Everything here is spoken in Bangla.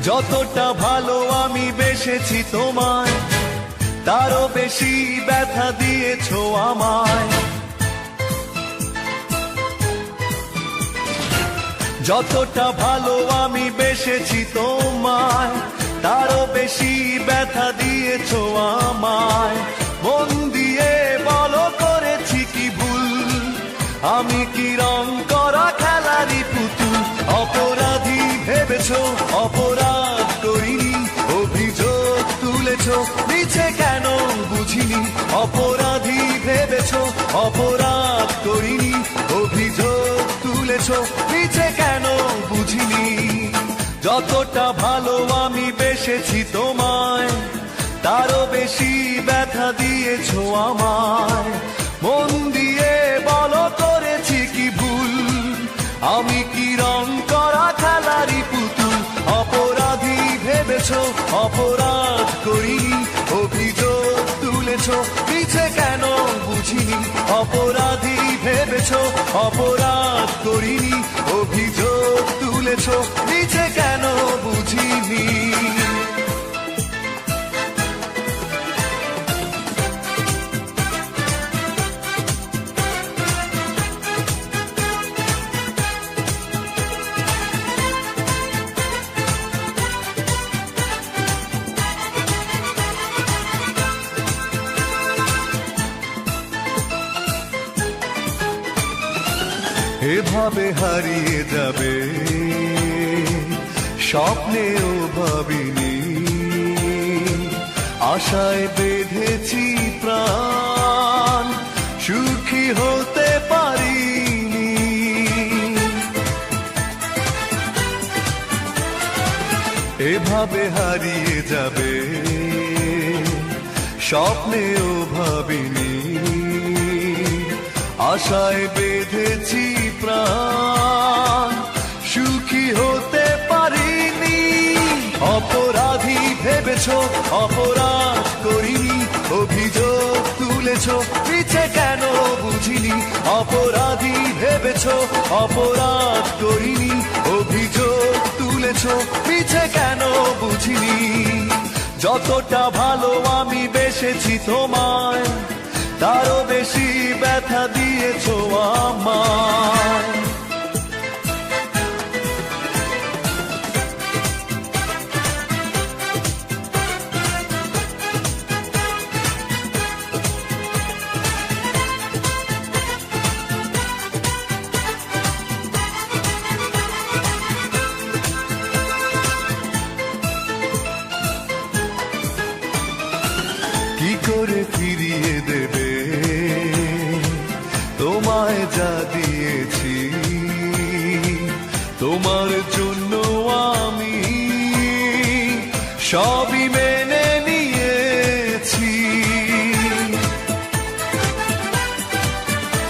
যতটা ভালো আমি বেসেছি তোমায়, তারও বেশি ব্যথা দিয়েছো আমায়। যতটা ভালো আমি বেসেছি তোমায়, তারও বেশি ব্যথা দিয়েছো আমায়। মন দিয়ে বলো করেছি কি ভুল, আমি কি রং করা খেলারই পুতুল? অপরাধী ভেবেছো অপরাধ করিনি, অভিযোগ তুলেছো মিছে কেন বুঝিনি। অপরাধী ভেবেছো অপরাধ করিনি, অভিযোগ তুলেছো মিছে কেন বুঝিনি। যতটা ভালো আমি বেসেছি তোমায়, তারও বেশি ব্যথা দিয়েছো আমায়। মন দিয়ে বলো করেছি কি ভুল, আমি কি রং করা খেলারই পুতুল? অপরাধী ভেবেছো অপরাধ করিনি, অভিযোগ তুলেছো মিছে কেন বুঝিনি। অপরাধী ভেবেছো অপরাধ করিনি, অভিযোগ তুলেছো মিছে কেন বুঝিনি। এভাবে হারিয়ে যাবে স্বপ্নেও ভাবিনি, আশায় বেঁধেছি প্রাণ, সুখী হতে পারিনি। এভাবে হারিয়ে যাবে স্বপ্নেও ভাবিনি, আশায় বেঁধেছি প্রাণ, সুখী হতে পারিনি। অপরাধী ভেবেছো অপরাধ করিনি, অভিযোগ তুলেছো মিছে কেন বুঝিনি। অপরাধী ভেবেছো অপরাধ করিনি, অভিযোগ তুলেছো মিছে কেন বুঝিনি। যতটা ভালো আমি বেসেছি তোমায়, তারও বেশি ব্যথা দিয়েছো আমায়। কি করে ফিরিয়ে দেবে তোমায় যা দিয়েছি? তোমার জন্য আমি সবই মেনে